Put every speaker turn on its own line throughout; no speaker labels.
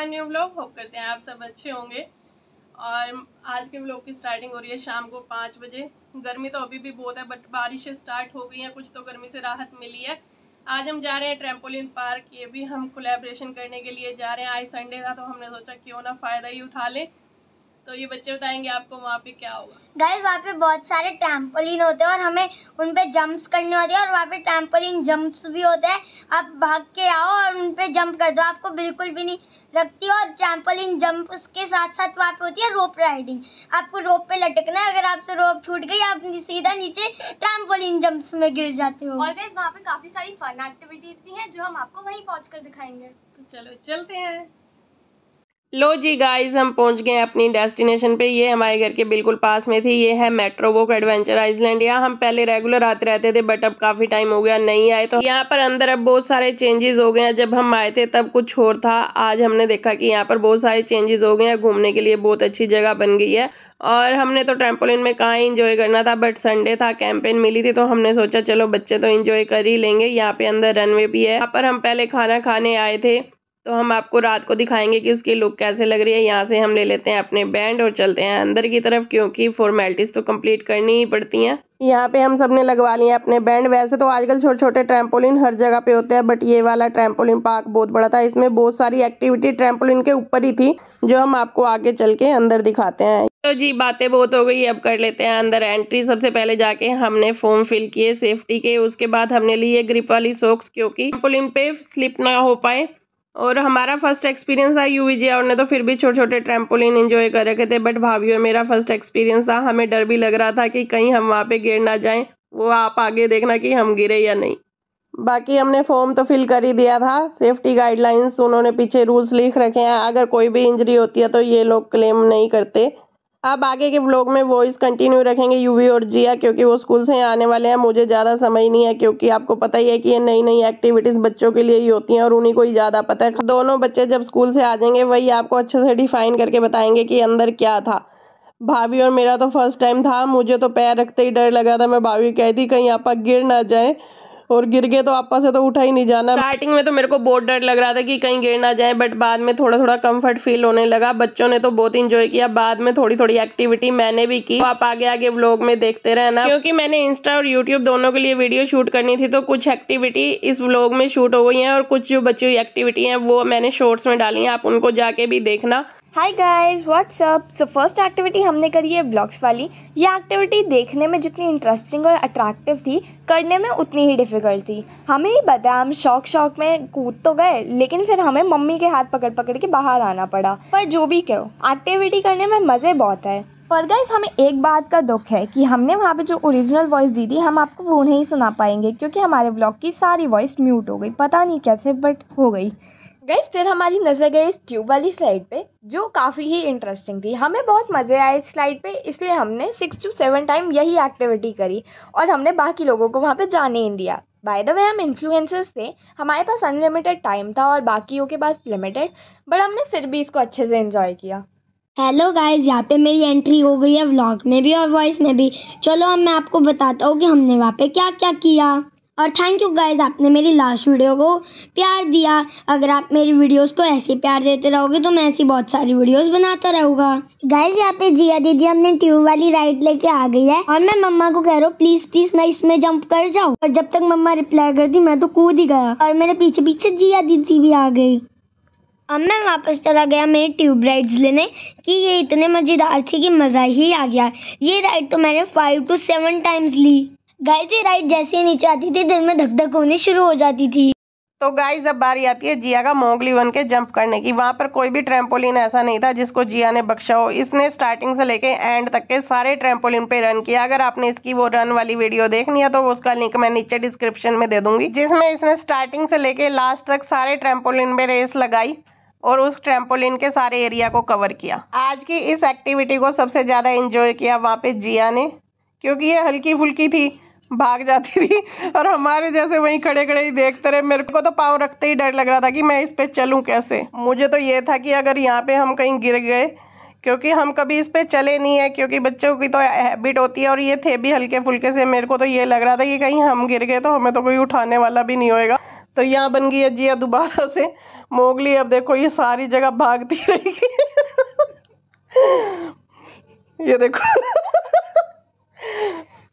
My new vlog. Hope करते हैं आप सब अच्छे होंगे। और आज के व्लॉग की स्टार्टिंग हो रही है शाम को 5 बजे। गर्मी तो अभी भी बहुत है, बट बारिशें स्टार्ट हो गई हैं, कुछ तो गर्मी से राहत मिली है। आज हम जा रहे हैं ट्रैम्पोलिन पार्क। ये भी हम कोलैबोरेशन करने के लिए जा रहे हैं। आज संडे था तो हमने सोचा क्यों ना फ़ायदा ही उठा लें। तो ये बच्चे बताएंगे आपको वहाँ पे क्या होगा।
गाइस वहाँ पे बहुत सारे ट्रैम्पोलिन होते हैं और हमें उन पे जंप्स करने होते हैं और वहाँ पे ट्रैम्पोलिन जंप्स भी होते हैं। आप भाग के आओ और उन पे जंप कर दो, आपको बिल्कुल भी नहीं रखती। और ट्रैम्पोलिन जंप्स के साथ साथ वहाँ पे होती है रोप राइडिंग। आपको रोप पे लटकना है, अगर आपसे रोप छूट गई आप सीधा नीचे ट्रैम्पोलिन जंप्स में गिर जाते हो।
और गाइस वहाँ पे काफी सारी फन एक्टिविटीज भी हैं जो हम आपको वहीं पहुँच कर दिखाएंगे।
तो चलो चलते हैं। लो जी गाइस, हम पहुंच गए अपनी डेस्टिनेशन पे। ये हमारे घर के बिल्कुल पास में थी। ये है मेट्रो वॉक एडवेंचर आइसलैंड। यहाँ हम पहले रेगुलर आते रहते थे, बट अब काफी टाइम हो गया नहीं आए। तो यहाँ पर अंदर अब बहुत सारे चेंजेस हो गए हैं। जब हम आए थे तब कुछ और था, आज हमने देखा कि यहाँ पर बहुत सारे चेंजेस हो गए हैं। घूमने के लिए बहुत अच्छी जगह बन गई है। और हमने तो ट्रैम्पोलिन में कहाँ इंजॉय करना था, बट संडे था, कैंपेन मिली थी, तो हमने सोचा चलो बच्चे तो इंजॉय कर ही लेंगे। यहाँ पे अंदर रनवे भी है। यहाँ पर हम पहले खाना खाने आए थे, तो हम आपको रात को दिखाएंगे कि उसकी लुक कैसे लग रही है। यहाँ से हम ले लेते हैं अपने बैंड और चलते हैं अंदर की तरफ, क्योंकि फॉर्मेलिटीज तो कंप्लीट करनी ही पड़ती हैं। यहाँ पे हम सबने लगवा लिए अपने बैंड। वैसे तो आजकल छोटे छोटे ट्रैम्पोलिन हर जगह पे होते हैं, बट ये वाला ट्रैम्पोलिन पार्क बहुत बड़ा था। इसमें बहुत सारी एक्टिविटी ट्रैम्पोलिन के ऊपर ही थी, जो हम आपको आगे चल के अंदर दिखाते हैं। तो जी बातें बहुत हो गई, अब कर लेते हैं अंदर एंट्री। सबसे पहले जाके हमने फॉर्म फिल किए सेफ्टी के। उसके बाद हमने लिए ग्रिप वाली सॉक्स, क्योंकि ट्रैम्पोलिन पे स्लिप ना हो पाए। और हमारा फर्स्ट एक्सपीरियंस था। यूवीजे और ने तो फिर भी छोटे छोटे ट्रैम्पोलिन एंजॉय कर रखे थे, बट भाभी और मेरा फर्स्ट एक्सपीरियंस था। हमें डर भी लग रहा था कि कहीं हम वहाँ पे गिर ना जाएं। वो आप आगे देखना कि हम गिरे या नहीं। बाकी हमने फॉर्म तो फिल कर ही दिया था। सेफ्टी गाइडलाइंस उन्होंने पीछे रूल्स लिख रखे हैं। अगर कोई भी इंजरी होती है तो ये लोग क्लेम नहीं करते। अब आगे के व्लॉग में वॉइस कंटिन्यू रखेंगे यूवी और जिया, क्योंकि वो स्कूल से आने वाले हैं। मुझे ज़्यादा समझ नहीं है, क्योंकि आपको पता ही है कि ये नई नई एक्टिविटीज़ बच्चों के लिए ही होती हैं और उन्हीं को ही ज़्यादा पता है। दोनों बच्चे जब स्कूल से आ जाएंगे वही आपको अच्छे से डिफाइन करके बताएंगे कि अंदर क्या था। भाभी और मेरा तो फर्स्ट टाइम था। मुझे तो पैर रखते ही डर लगा था। मैं भाभी कहती कहीं आपा गिर ना जाए, और गिर गए तो आपा से तो उठा ही नहीं जाना। स्टार्टिंग में तो मेरे को बहुत डर लग रहा था कि कहीं गिर ना जाए, बट बाद में थोड़ा थोड़ा कंफर्ट फील होने लगा। बच्चों ने तो बहुत इंजॉय किया। बाद में थोड़ी थोड़ी एक्टिविटी मैंने भी की। तो आप आगे आगे व्लॉग में देखते रहना, क्योंकि मैंने इंस्टा और यूट्यूब दोनों के लिए वीडियो शूट करनी थी। तो कुछ एक्टिविटी इस व्लॉग में शूट हो गई है, और कुछ जो बची हुई एक्टिविटी है वो मैंने शॉर्ट्स में डाली है। आप उनको जाके भी देखना।
Hi guys, what's up. So first activity हमने करी है ब्लॉक्स वाली। ये एक्टिविटी देखने में जितनी इंटरेस्टिंग और अट्रैक्टिव थी, करने में उतनी ही डिफ़िकल्ट थी। हमें ही पता है, हम शौक में कूद तो गए, लेकिन फिर हमें मम्मी के हाथ पकड़ पकड़ के बाहर आना पड़ा। पर जो भी कहो, एक्टिविटी करने में मज़े बहुत है। पर गाइस हमें एक बात का दुख है कि हमने वहाँ पे जो ओरिजिनल वॉइस दी थी, हम आपको वो नहीं सुना पाएंगे, क्योंकि हमारे ब्लॉग की सारी वॉइस म्यूट हो गई। पता नहीं कैसे, बट हो गई। गाइस फिर हमारी नज़र गई इस ट्यूब वाली स्लाइड पे, जो काफ़ी ही इंटरेस्टिंग थी। हमें बहुत मज़े आए इस स्लाइड पे, इसलिए हमने 6 to 7 टाइम यही एक्टिविटी करी और हमने बाकी लोगों को वहाँ पे जाने ही दिया। बाय द वे हम इन्फ्लुएंसर्स थे, हमारे पास अनलिमिटेड टाइम था और बाकियों के पास लिमिटेड, बट हमने फिर भी इसको अच्छे से एंजॉय किया।
हेलो गाइस, यहाँ पे मेरी एंट्री हो गई है व्लॉग में भी और वॉइस में भी। चलो अब मैं आपको बताता हूँ कि हमने वहाँ पे क्या क्या किया। और थैंक यू गाइस, आपने मेरी लास्ट वीडियो को प्यार दिया। अगर आप मेरी वीडियोस को ऐसे ही प्यार देते रहोगे तो मैं ऐसी बहुत सारी वीडियोस बनाता रहूँगा। गाइस यहाँ पे जिया दीदी अपने ट्यूब वाली राइड लेके आ गई है और मैं मम्मा को कह रहा हूँ प्लीज प्लीज मैं इसमें जंप कर जाऊँ। और जब तक मम्मा रिप्लाई करती मैं तो कूद ही गया, और मेरे पीछे पीछे जिया दीदी भी आ गई। अब मैं वापस चला गया मेरी ट्यूब राइड्स लेने, कि ये इतने मज़ेदार थी कि मज़ा ही आ गया। ये राइड तो मैंने 5 to 7 टाइम्स ली। गाइस ये राइड जैसे ही नीचे आती थी, दिल में धक धक होनी शुरू हो जाती थी।
तो गाइस अब बारी आती है जिया का मोगली बन के जंप करने की। वहाँ पर कोई भी ट्रैम्पोलिन ऐसा नहीं था जिसको जिया ने बख्शा हो। इसने स्टार्टिंग से लेके एंड तक के सारे ट्रैम्पोलिन पे रन किया। अगर आपने इसकी वो रन वाली वीडियो देखनी है तो उसका लिंक मैं नीचे डिस्क्रिप्शन में दे दूंगी, जिसमें इसने स्टार्टिंग से लेके लास्ट तक सारे ट्रैम्पोलिन पे रेस लगाई और उस ट्रैम्पोलिन के सारे एरिया को कवर किया। आज की इस एक्टिविटी को सबसे ज़्यादा एंजॉय किया वहाँ पे जिया ने, क्योंकि ये हल्की फुल्की थी, भाग जाती थी और हमारे जैसे वहीं खड़े खड़े ही देखते रहे। मेरे को तो पाँव रखते ही डर लग रहा था कि मैं इस पे चलूं कैसे। मुझे तो ये था कि अगर यहाँ पे हम कहीं गिर गए, क्योंकि हम कभी इस पे चले नहीं है, क्योंकि बच्चों की तो हैबिट होती है और ये थे भी हल्के फुल्के से। मेरे को तो ये लग रहा था कि कहीं हम गिर गए तो हमें तो कोई उठाने वाला भी नहीं होएगा। तो यहाँ बन गई है जिया दोबारा से, मोगली अब देखो ये सारी जगह भागती रहेगी। ये देखो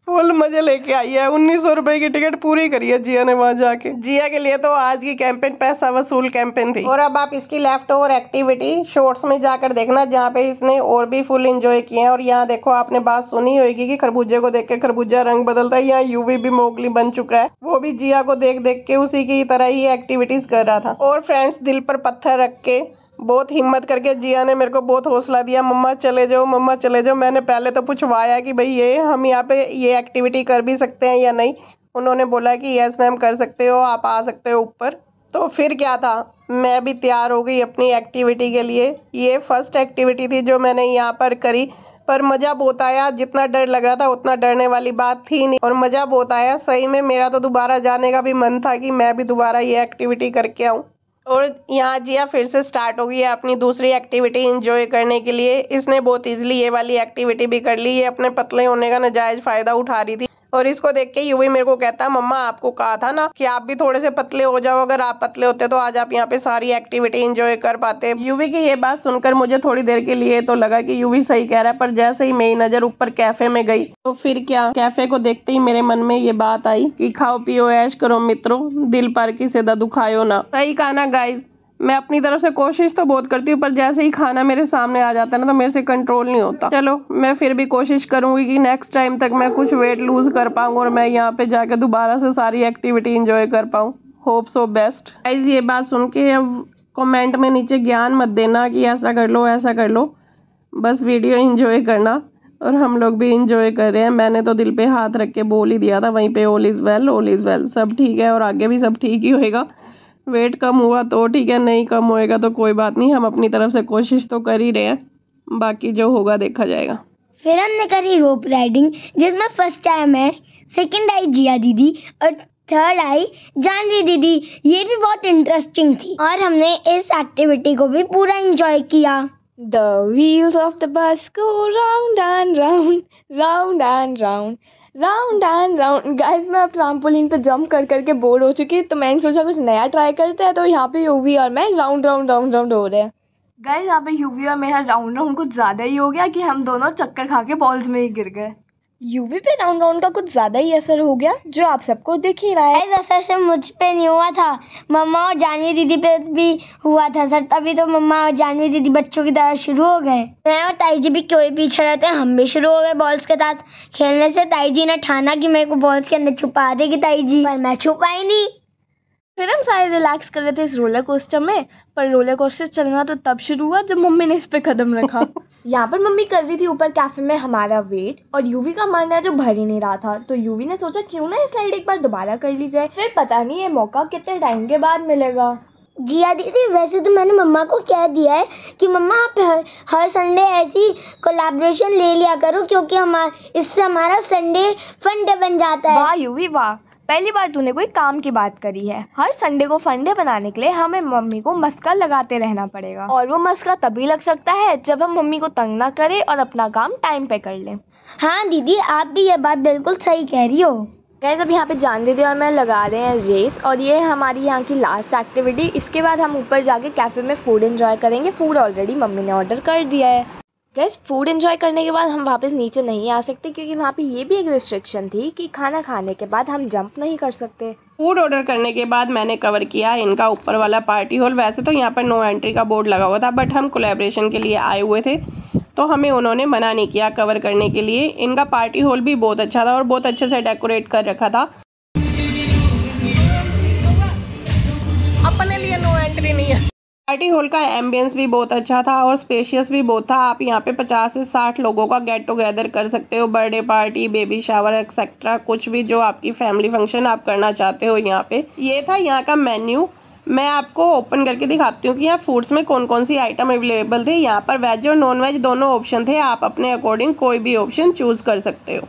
फुल मजे लेके आई है। 1900 रुपए की टिकट पूरी करी है जिया ने वहां जाके। जिया के लिए तो आज की कैंपेन पैसा वसूल कैंपेन थी। और अब आप इसकी लेफ्ट ओवर एक्टिविटी शॉर्ट्स में जाकर देखना, जहाँ पे इसने और भी फुल एंजॉय किए हैं। और यहाँ देखो आपने बात सुनी होगी कि खरबूजे को देख के खरबूजा रंग बदलता है। यहाँ यूवी भी मोगली बन चुका है, वो भी जिया को देख देख के उसी की तरह ही एक्टिविटीज कर रहा था। और फ्रेंड्स दिल पर पत्थर रख के बहुत हिम्मत करके जिया ने मेरे को बहुत हौसला दिया, मम्मा चले जाओ, मम्मा चले जाओ। मैंने पहले तो पूछवाया कि भाई ये हम यहाँ पे ये एक्टिविटी कर भी सकते हैं या नहीं। उन्होंने बोला कि यस मैम कर सकते हो, आप आ सकते हो ऊपर। तो फिर क्या था, मैं भी तैयार हो गई अपनी एक्टिविटी के लिए। ये फर्स्ट एक्टिविटी थी जो मैंने यहाँ पर करी, पर मज़ा बहुत आया। जितना डर लग रहा था उतना डरने वाली बात थी नहीं, और मज़ा बहुत आया सही में। मेरा तो दोबारा जाने का भी मन था कि मैं भी दोबारा ये एक्टिविटी करके आऊँ। और यहाँ जिया फिर से स्टार्ट हो गई है अपनी दूसरी एक्टिविटी एंजॉय करने के लिए। इसने बहुत इजीली ये वाली एक्टिविटी भी कर ली। ये अपने पतले होने का नाजायज फायदा उठा रही थी, और इसको देख के यूवी मेरे को कहता, मम्मा आपको कहा था ना कि आप भी थोड़े से पतले हो जाओ, अगर आप पतले होते तो आज आप यहाँ पे सारी एक्टिविटी एंजॉय कर पाते। यूवी की ये बात सुनकर मुझे थोड़ी देर के लिए तो लगा कि यूवी सही कह रहा है, पर जैसे ही मेरी नजर ऊपर कैफे में गई तो फिर क्या, कैफे को देखते ही मेरे मन में ये बात आई कि खाओ पियो ऐश करो मित्रों, दिल पर किसी दा दुखायो ना। सही कहा ना गाइज। मैं अपनी तरफ से कोशिश तो बहुत करती हूँ, पर जैसे ही खाना मेरे सामने आ जाता है ना तो मेरे से कंट्रोल नहीं होता। चलो मैं फिर भी कोशिश करूंगी कि नेक्स्ट टाइम तक मैं कुछ वेट लूज कर पाऊँ और मैं यहाँ पे जाके दोबारा से सारी एक्टिविटी एंजॉय कर पाऊँ। Hope so best. गाइस ये बात सुन के अब कमेंट में नीचे ज्ञान मत देना कि ऐसा कर लो ऐसा कर लो, बस वीडियो एंजॉय करना। और हम लोग भी इंजॉय कर रहे हैं। मैंने तो दिल पे हाथ रख के बोल ही दिया था वहीं पे, ऑल इज़ वेल, सब ठीक है और आगे भी सब ठीक ही होएगा। वेट कम हुआ तो ठीक है, नहीं कम होएगा तो कोई बात नहीं, हम अपनी तरफ से कोशिश तो कर ही रहे हैं, बाकी जो होगा देखा जाएगा।
फिर हमने करी रोप राइडिंग, जिसमें फर्स्ट टाइम है, सेकंड आई जिया दीदी और थर्ड आई जानवी दीदी। ये भी बहुत इंटरेस्टिंग थी और हमने इस एक्टिविटी को भी पूरा एंजॉय किया।
The wheels of the bus go round and round, round and round, round and round. Guys मैं अब ट्राम्पोलिन पे जंप कर करके बोर हो चुकी, तो मैंने सोचा कुछ नया ट्राई करते हैं। तो यहाँ पे यूवी और मैं राउंड राउंड राउंड राउंड हो रहे हैं। गाइस यहाँ पे यूवी और मेरा राउंड राउंड कुछ ज़्यादा ही हो गया कि हम दोनों चक्कर खा के बॉल्स में ही गिर गए। यूवी पे राउंड राउंड का कुछ ज़्यादा ही असर हो गया, जो आप सबको दिख ही रहा है।
इस असर से मुझ पे नहीं हुआ था, मम्मा और जानवी दीदी पे भी हुआ था सर, तभी तो मम्मा और जानवी दीदी बच्चों की तरह शुरू हो गए। मैं और ताई जी भी कोई पीछे रहते हैं, हम भी शुरू हो गए बॉल्स के साथ खेलने से। ताई जी ने ठाना कि मेरे को बॉल्स के अंदर छुपा देगी ताई जी, पर मैं छुपाई नहीं।
फिर हम सारे रिलैक्स कर रहे थे इस रोलर कोस्टर में, पर रोलर कोस्टर चलना तो तब शुरू हुआ जब मम्मी ने इस पे कदम रखा। यहाँ पर मम्मी कर रही थी ऊपर कैफे में हमारा वेट, और यूवी का मन है जो भर ही नहीं रहा था, तो यूवी ने सोचा क्यों ना स्लाइड एक बार दोबारा कर ली जाए। फिर पता नहीं ये मौका कितने टाइम के बाद मिलेगा।
जिया दीदी वैसे तो मैंने मम्मा को कह दिया है कि मम्मा आप हर संडे ऐसी कोलैबोरेशन ले लिया करो, क्योंकि इससे हमारा संडे फन डे बन जाता है।
वाह यूवी वाह, पहली बार तूने कोई काम की बात करी है। हर संडे को फंडे बनाने के लिए हमें मम्मी को मस्का लगाते रहना पड़ेगा, और वो मस्का तभी लग सकता है जब हम मम्मी को तंग ना करें और अपना काम टाइम पे कर लें।
हाँ दीदी आप भी ये बात बिल्कुल सही कह रही हो।
गाइस अब यहाँ पे जान दीदी और मैं लगा रहे हैं रेस, और ये है हमारी यहाँ की लास्ट एक्टिविटी। इसके बाद हम ऊपर जाके कैफे में फूड एंजॉय करेंगे। फूड ऑलरेडी मम्मी ने ऑर्डर कर दिया है। गाइस फूड एंजॉय करने के बाद हम वापस नीचे नहीं आ सकते, क्योंकि वहाँ पे ये भी एक रिस्ट्रिक्शन थी कि खाना खाने के बाद हम जंप नहीं कर सकते।
फूड ऑर्डर करने के बाद मैंने कवर किया इनका ऊपर वाला पार्टी हॉल। वैसे तो यहाँ पर नो एंट्री का बोर्ड लगा हुआ था, बट हम कोलैबोरेशन के लिए आए हुए थे तो हमें उन्होंने मना नहीं किया कवर करने के लिए। इनका पार्टी हॉल भी बहुत अच्छा था और बहुत अच्छे से डेकोरेट कर रखा था। अपने लिए नो एंट्री नहीं है। पार्टी हॉल का एम्बियंस भी बहुत अच्छा था और स्पेशियस भी बहुत था। आप यहाँ पे 50 से 60 लोगों का गेट टुगेदर कर सकते हो, birthday party, baby shower etcetera, कुछ भी जो आपकी फैमिली फंक्शन आप करना चाहते हो यहाँ पे। ये था यहाँ का मेन्यू। मैं आपको ओपन करके दिखाती हूँ कि यहाँ फूड्स में कौन कौन सी आइटम अवेलेबल थे। यहाँ पर वेज और नॉन वेज दोनों ऑप्शन थे, आप अपने अकॉर्डिंग कोई भी ऑप्शन चूज कर सकते हो।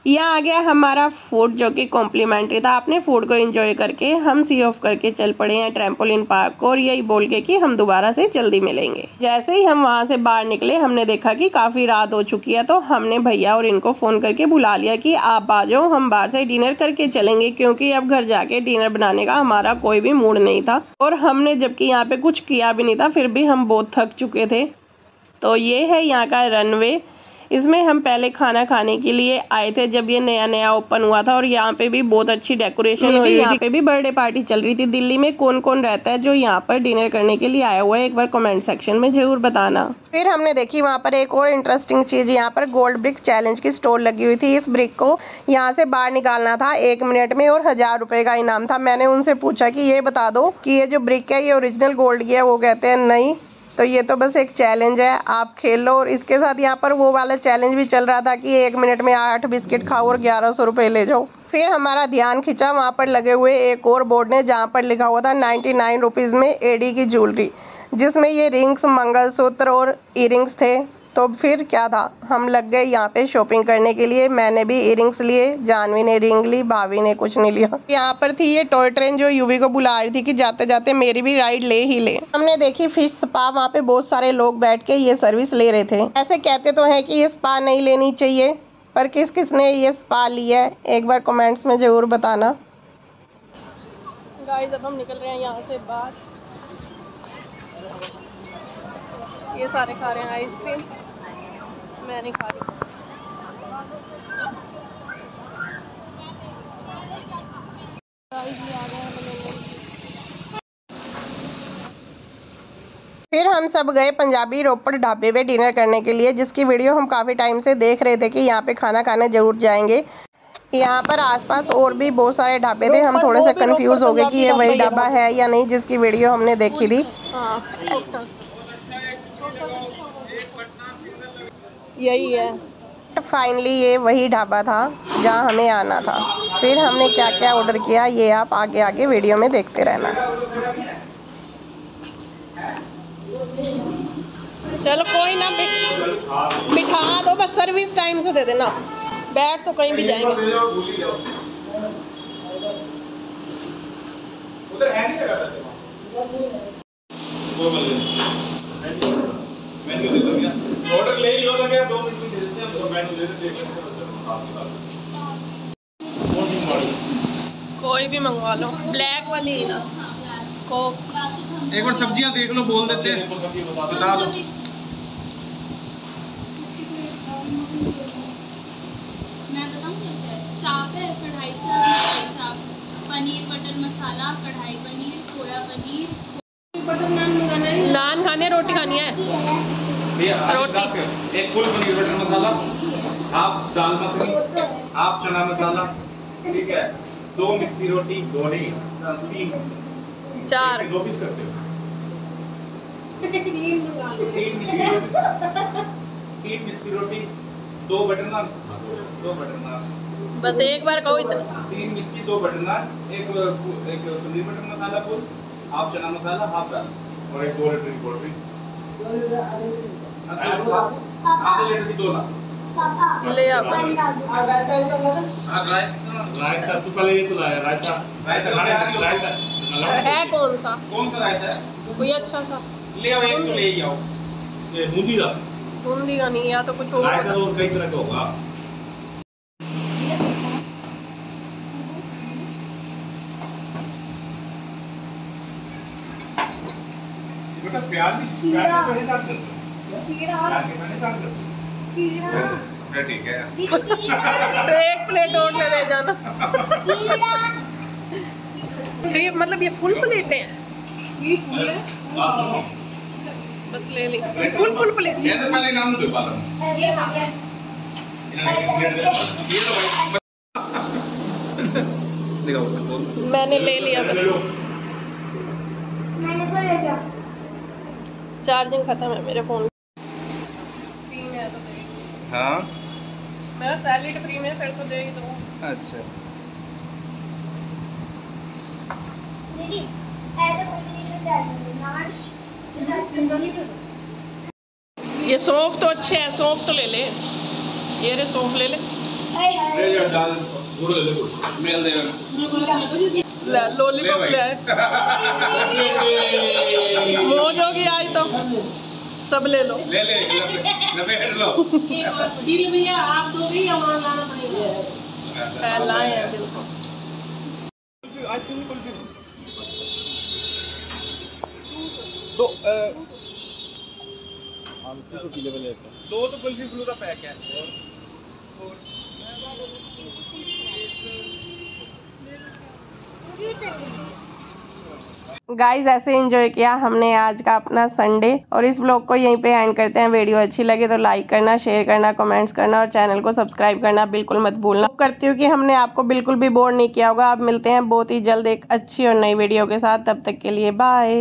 यहाँ आ गया हमारा फूड जो कि कॉम्प्लीमेंट्री था। अपने फूड को एंजॉय करके हम सी ऑफ करके चल पड़े हैं ट्रैम्पोलिन पार्क को, और यही बोल के कि हम दोबारा से जल्दी मिलेंगे। जैसे ही हम वहाँ से बाहर निकले हमने देखा कि काफ़ी रात हो चुकी है, तो हमने भैया और इनको फ़ोन करके बुला लिया कि आप आ जाओ, हम बाहर से डिनर करके चलेंगे, क्योंकि अब घर जाके डिनर बनाने का हमारा कोई भी मूड नहीं था। और हमने जबकि यहाँ पे कुछ किया भी नहीं था, फिर भी हम बहुत थक चुके थे। तो ये है यहाँ का रनवे। इसमें हम पहले खाना खाने के लिए आए थे जब ये नया नया ओपन हुआ था, और यहाँ पे भी बहुत अच्छी डेकोरेशन हुई, यहाँ पे भी बर्थडे पार्टी चल रही थी। दिल्ली में कौन कौन रहता है जो यहाँ पर डिनर करने के लिए आया हुआ है, एक बार कमेंट सेक्शन में जरूर बताना। फिर हमने देखी वहाँ पर एक और इंटरेस्टिंग चीज, यहाँ पर गोल्ड ब्रिक चैलेंज की स्टोर लगी हुई थी। इस ब्रिक को यहाँ से बाहर निकालना था 1 मिनट में, और 1000 रुपए का इनाम था। मैंने उनसे पूछा कि ये बता दो कि ये जो ब्रिक है ये ओरिजिनल गोल्ड की है। वो कहते हैं नहीं, तो ये तो बस एक चैलेंज है, आप खेल लो। और इसके साथ यहाँ पर वो वाला चैलेंज भी चल रहा था कि 1 मिनट में 8 बिस्किट खाओ और 1100 रुपये ले जाओ। फिर हमारा ध्यान खिंचा वहाँ पर लगे हुए एक और बोर्ड ने, जहाँ पर लिखा हुआ था 99 रुपीज़ में एडी की ज्वेलरी, जिसमें ये रिंग्स, मंगलसूत्र और ईयरिंग्स थे। तो फिर क्या था, हम लग गए यहाँ पे शॉपिंग करने के लिए। मैंने भी ईयरिंग्स लिए, जानवी ने रिंग ली, भाभी ने कुछ नहीं लिया। यहाँ पर थी ये टॉय ट्रेन जो यूवी को बुला रही थी कि जाते जाते मेरी भी राइड ले ही ले। हमने देखी फिश स्पा, वहाँ पे बहुत सारे लोग बैठ के ये सर्विस ले रहे थे। ऐसे कहते तो है कि ये स्पा नहीं लेनी चाहिए, पर किस किस ने ये स्पा ली है एक बार कमेंट्स में जरूर बताना। गाइस अब हम निकल रहे हैं यहाँ से बाहर। ये सारे खा रहे हैं आइसक्रीम, मैं नहीं खा रही। फिर हम सब गए पंजाबी रोपड़ ढाबे पे डिनर करने के लिए, जिसकी वीडियो हम काफ़ी टाइम से देख रहे थे कि यहाँ पे खाना खाने जरूर जाएंगे। यहाँ पर आसपास और भी बहुत सारे ढाबे थे, हम थोड़े से कंफ्यूज हो गए कि ये वही ढाबा है या नहीं जिसकी वीडियो हमने देखी थी। यही है, फाइनली ये वही ढाबा था जहाँ हमें आना था। फिर हमने क्या क्या ऑर्डर किया ये आप आगे आगे वीडियो में देखते रहना। चलो कोई ना, बिठा दो, बस सर्विस टाइम से दे देना, बैठ तो कहीं भी जाएंगे।
ऑर्डर ले लो तो क्या 2 मिनट में दे देते हैं, तो मेनू दे देते हैं।
कोई भी मंगवा लो, ब्लैक वाली ही ना, कोक।
एक बार सब्जियां देख लो, बोल देते हैं, बता दो।
मैं बताऊँ क्या? चाप है, कढ़ाई चाप, पनीर बटर मसाला, कढ़ाई पनीर, खोया पनीर, बटर नान मंगाना है।
नान खाने, रोटी खानी है। रोटी,
एक फुल पनीर बटर मसाला, हाफ दाल मखनी, हाफ चना मसाला, ठीक है, 2 मिस्सी रोटी, 2 नहीं 3,
4
2 पीस करते हो। 3 मिस्सी रोटी, 2 बटर नान, 2 बटर नान,
बस एक बार कहो इतना।
3 मिस्सी, 2 बटर नान, एक पनीर बटर मसाला फुल, हाफ चना मसाला, हाफ दाल, और एक 2 लीटर की कोल्ड ड्रिंक। आधे लीटर की 2 ना
ले आप।
रायता तू पहले ये तो लाया, रायता रायता
है कौन सा
रायता है?
कोई अच्छा सा
ले आओ, एक तो ले ही आओ। ये बूंदी का
नहीं, या तो कुछ और
रायता और कई तरह का होगा। बेटा प्याज पहले काट कर दो, प्याज के पहले काट कर दो, ठीक है।
एक प्लेट और ले जाना। ये मतलब ये फुल प्लेटें हैं, ये फुल है, बस ले ली फुल प्लेट।
ये तो पहले नाम दे पाला ये दिखाओ,
मैंने ले लिया बस। चार्जिंग खत्म है मेरे फोन। फ्री में है तो दे।
हाँ
मेरा सैलेड फ्री में, फिर तो दे ही दो।
अच्छा
ये सौंफ तो अच्छे है, सौंफ तो ले ले, ये रे सौंफ ले ले।
ले जा डाल गुड़ ले गुड़ मेल दे
ले लॉलीपॉप ले आए मौज होगी आज तो सब ले लो
ले ले लपेट लो
एक और
बिल भैया आप दो भी हमारा लाना पड़ेगा लाए हैं बिल्कुल
आइसक्रीम कुल्फी दो दो तो कुल्फी फ्लू का पैक है
गाइज ऐसे एंजॉय किया हमने आज का अपना संडे और इस ब्लॉग को यहीं पे एंड करते हैं। वीडियो अच्छी लगे तो लाइक करना, शेयर करना, कमेंट्स करना और चैनल को सब्सक्राइब करना बिल्कुल मत भूलना। करती हूँ कि हमने आपको बिल्कुल भी बोर नहीं किया होगा। आप मिलते हैं बहुत ही जल्द एक अच्छी और नई वीडियो के साथ। तब तक के लिए बाय।